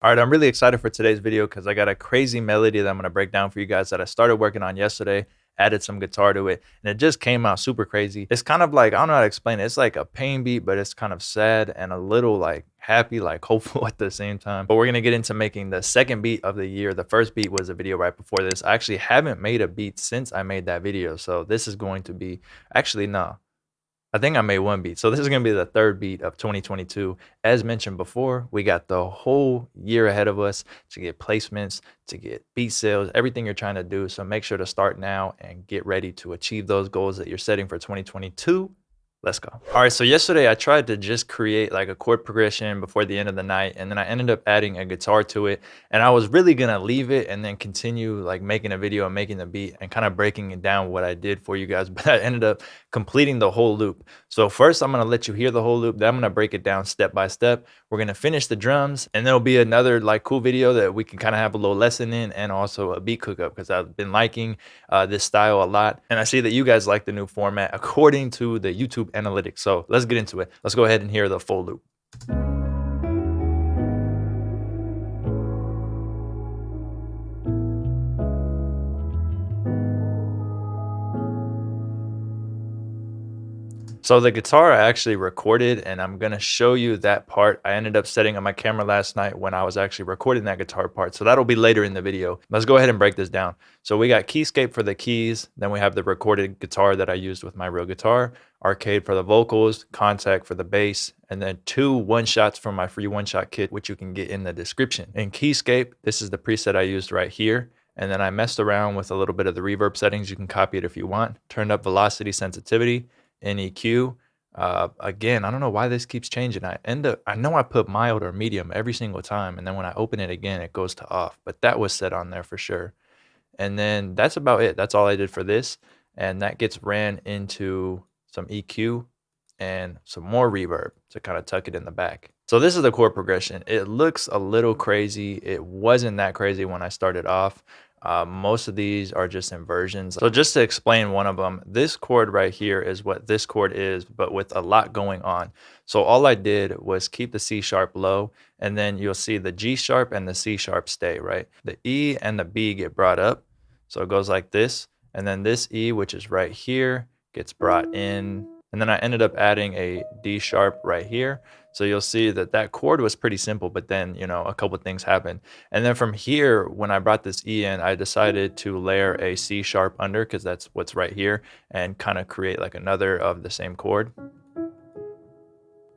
All right, I'm really excited for today's video because I got a crazy melody that I'm going to break down for you guys that I started working on yesterday, added some guitar to it, and it just came out super crazy. It's kind of like, I don't know how to explain it. It's like a pain beat, but it's kind of sad and a little like happy, like hopeful at the same time. But we're going to get into making the second beat of the year. The first beat was a video right before this. I actually haven't made a beat since I made that video. So this is going to be, actually, no. I think I made one beat. So this is going to be the third beat of 2022. As mentioned before, we got the whole year ahead of us to get placements, to get beat sales, everything you're trying to do. So make sure to start now and get ready to achieve those goals that you're setting for 2022. Let's go. All right, so yesterday I tried to just create like a chord progression before the end of the night, and then I ended up adding a guitar to it. And I was really gonna leave it and then continue like making a video and making the beat and kind of breaking it down what I did for you guys, but I ended up completing the whole loop. So first I'm gonna let you hear the whole loop, then I'm gonna break it down step by step. We're gonna finish the drums, and there'll be another like cool video that we can kind of have a little lesson in, and also a beat cook up because I've been liking this style a lot, and I see that you guys like the new format according to the YouTube analytics. So let's get into it. Let's go ahead and hear the full loop. So the guitar I actually recorded, and I'm gonna show you that part. I ended up setting up my camera last night when I was actually recording that guitar part. So that'll be later in the video. Let's go ahead and break this down. So we got keyscape for the keys. Then we have the recorded guitar that I used with my real guitar, arcade for the vocals, contact for the bass, and then 2 one-shots from my free one-shot kit, which you can get in the description. In keyscape, this is the preset I used right here. And then I messed around with a little bit of the reverb settings. You can copy it if you want. Turned up velocity sensitivity, NEQ. Again, I don't know why this keeps changing. I know I put mild or medium every single time, and then when I open it again, it goes to off. But that was set on there for sure. And then that's about it. That's all I did for this. And that gets ran into some EQ and some more reverb to kind of tuck it in the back. So this is the chord progression. It looks a little crazy. It wasn't that crazy when I started off. Most of these are just inversions. So just to explain one of them, this chord right here is what this chord is, but with a lot going on. So all I did was keep the C sharp low, and then you'll see the G sharp and the C sharp stay, right? The E and the B get brought up. So it goes like this. And then this E, which is right here, gets brought in. And then I ended up adding a D sharp right here. So you'll see that that chord was pretty simple, but then, a couple of things happened. And then from here, when I brought this E in, I decided to layer a C sharp under because that's what's right here, and kind of create like another of the same chord.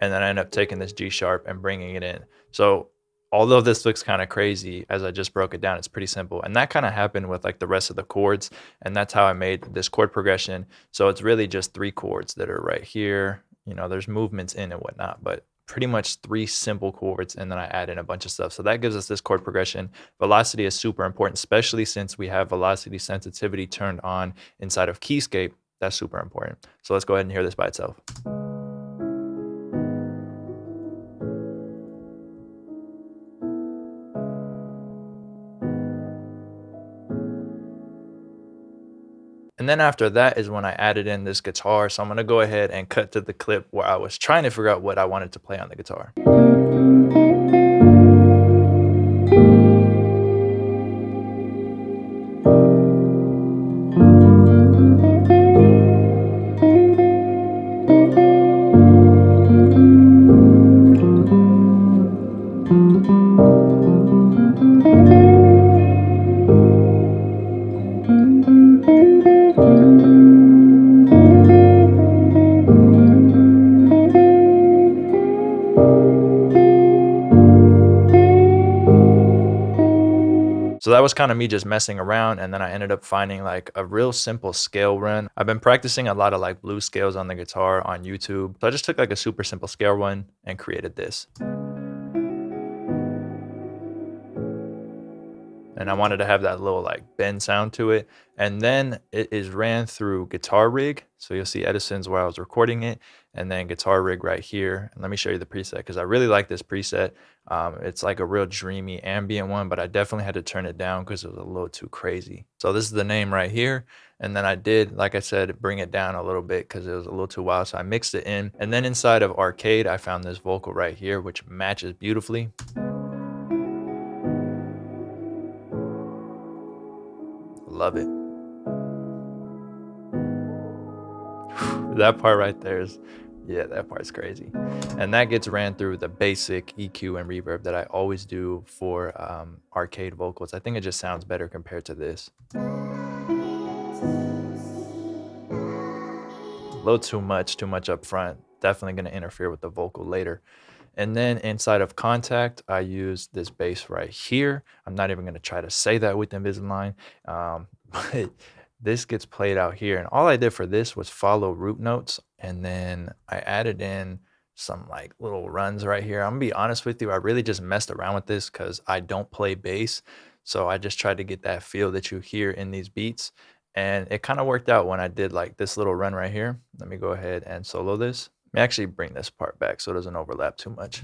And then I ended up taking this G sharp and bringing it in. So although this looks kind of crazy, as I just broke it down, it's pretty simple. And that kind of happened with like the rest of the chords. And that's how I made this chord progression. So it's really just 3 chords that are right here. There's movements in and whatnot, but pretty much 3 simple chords, and then I add in a bunch of stuff. So that gives us this chord progression. Velocity is super important, especially since we have velocity sensitivity turned on inside of Keyscape. That's super important. So let's go ahead and hear this by itself. And then after that is when I added in this guitar. So I'm gonna go ahead and cut to the clip where I was trying to figure out what I wanted to play on the guitar. So that was kind of me just messing around, and then I ended up finding like a real simple scale run. I've been practicing a lot of like blues scales on the guitar on YouTube. So I just took like a super simple scale run and created this. And I wanted to have that little like bend sound to it. And then it is ran through Guitar Rig. So you'll see Edison's where I was recording it, and then Guitar Rig right here. And let me show you the preset because I really like this preset. It's like a real dreamy ambient one, but I definitely had to turn it down because it was a little too crazy. So this is the name right here. And then I did, like I said, bring it down a little bit because it was a little too wild. So I mixed it in. And then inside of Arcade, I found this vocal right here, which matches beautifully. Love it. That part right there is, yeah, that part's crazy. And that gets ran through the basic EQ and reverb that I always do for arcade vocals. I think it just sounds better compared to this. A little too much up front. Definitely going to interfere with the vocal later. And then inside of Contact, I use this bass right here. I'm not even going to try to say that with Invisalign, but this gets played out here. And all I did for this was follow root notes. And then I added in some like little runs right here. I'm gonna be honest with you, I really just messed around with this because I don't play bass. So I just tried to get that feel that you hear in these beats. And it kind of worked out when I did like this little run right here. Let me go ahead and solo this. Let me actually bring this part back so it doesn't overlap too much.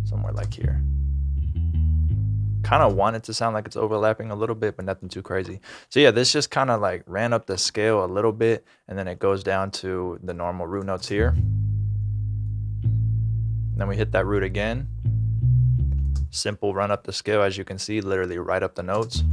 Somewhere like here. Kind of want it to sound like it's overlapping a little bit, but nothing too crazy. So yeah, this just kind of like ran up the scale a little bit, and then it goes down to the normal root notes here. Then we hit that root again. Simple run up the scale, as you can see, literally right up the notes.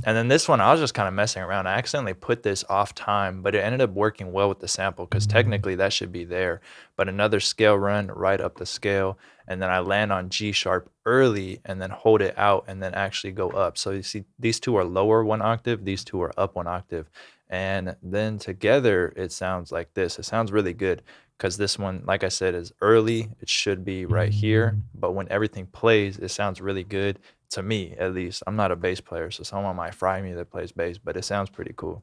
And then this one, I was just kind of messing around. I accidentally put this off time, but it ended up working well with the sample because technically that should be there. But another scale run right up the scale, and then I land on G sharp early and then hold it out and then actually go up. So you see, these two are lower 1 octave, these two are up 1 octave. And then together it sounds like this. It sounds really good because this one, like I said, is early. It should be right here. But when everything plays, it sounds really good. To me, at least. I'm not a bass player, so someone might fry me that plays bass, but it sounds pretty cool.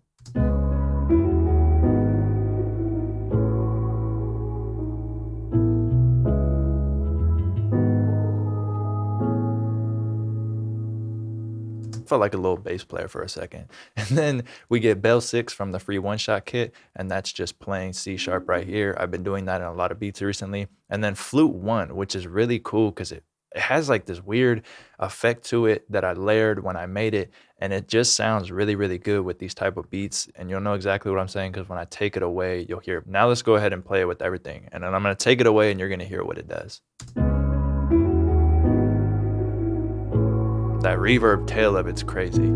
Felt like a little bass player for a second. And then we get Bell 6 from the free one-shot kit, and that's just playing C sharp right here. I've been doing that in a lot of beats recently. And then Flute 1, which is really cool because it has like this weird effect to it that I layered when I made it, and it just sounds really, really good with these type of beats. And you'll know exactly what I'm saying because when I take it away, you'll hear it. Now let's go ahead and play it with everything, and then I'm going to take it away and you're going to hear what it does. That reverb tail of it's crazy.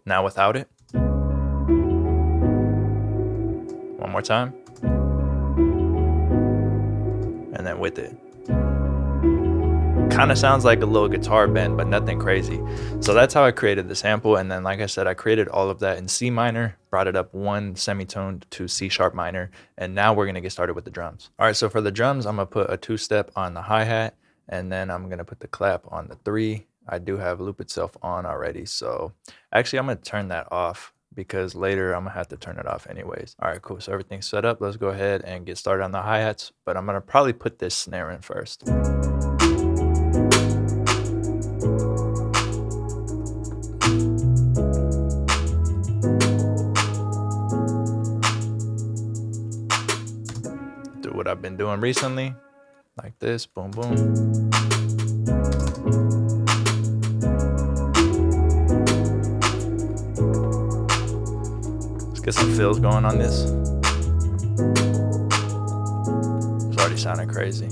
Now without it. One more time. And then with it. Kind of sounds like a little guitar bend, but nothing crazy. So that's how I created the sample. And then, like I said, I created all of that in C minor, brought it up 1 semitone to C sharp minor. And now we're going to get started with the drums. All right, so for the drums, I'm going to put a 2-step on the hi-hat, and then I'm going to put the clap on the 3. I do have loop itself on already. So actually, I'm going to turn that off because later I'm going to have to turn it off anyways. All right, cool. So everything's set up. Let's go ahead and get started on the hi-hats. But I'm going to probably put this snare in first. Do what I've been doing recently, like this, boom, boom. Let's get some fills going on this. It's already sounding crazy.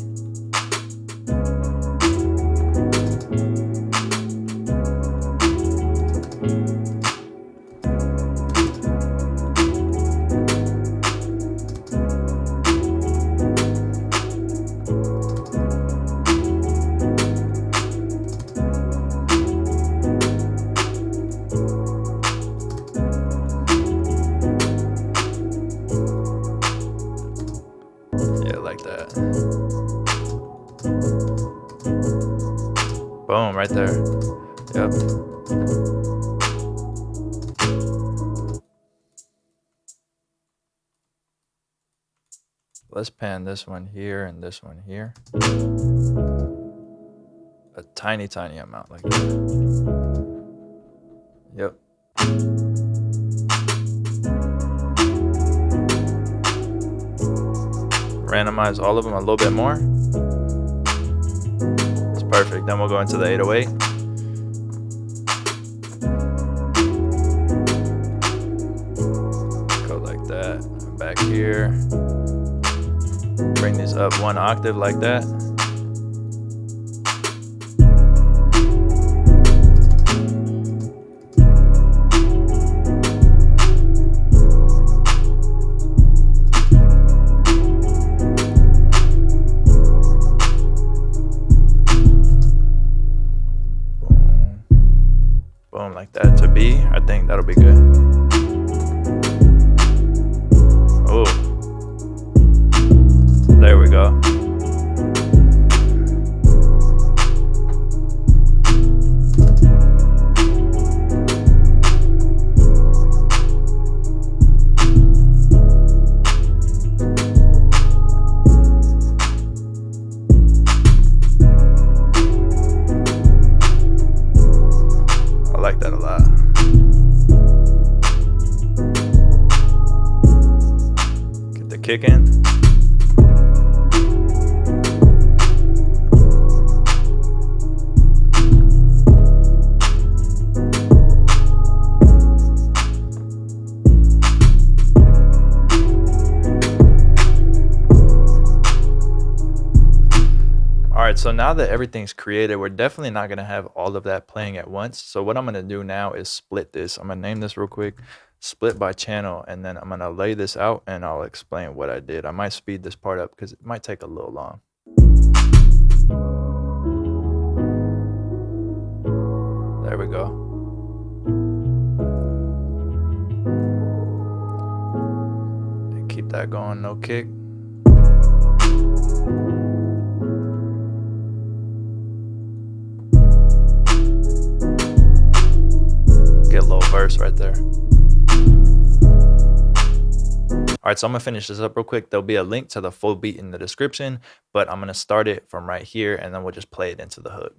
Boom, right there. Yep. Let's pan this one here and this one here. A tiny amount like that. Yep. Randomize all of them a little bit more. It's perfect. Then we'll go into the 808. Go like that. Back here. Bring these up 1 octave like that. There we go. I like that a lot. Get the kick in. All right, so now that everything's created, we're definitely not gonna have all of that playing at once. So what I'm gonna do now is split this. I'm gonna name this real quick, split by channel, and then I'm gonna lay this out and I'll explain what I did. I might speed this part up because it might take a little long. There we go. And keep that going, no kick. Get a little verse right there. All right, so I'm gonna finish this up real quick. There'll be a link to the full beat in the description, but I'm gonna start it from right here and then we'll just play it into the hook.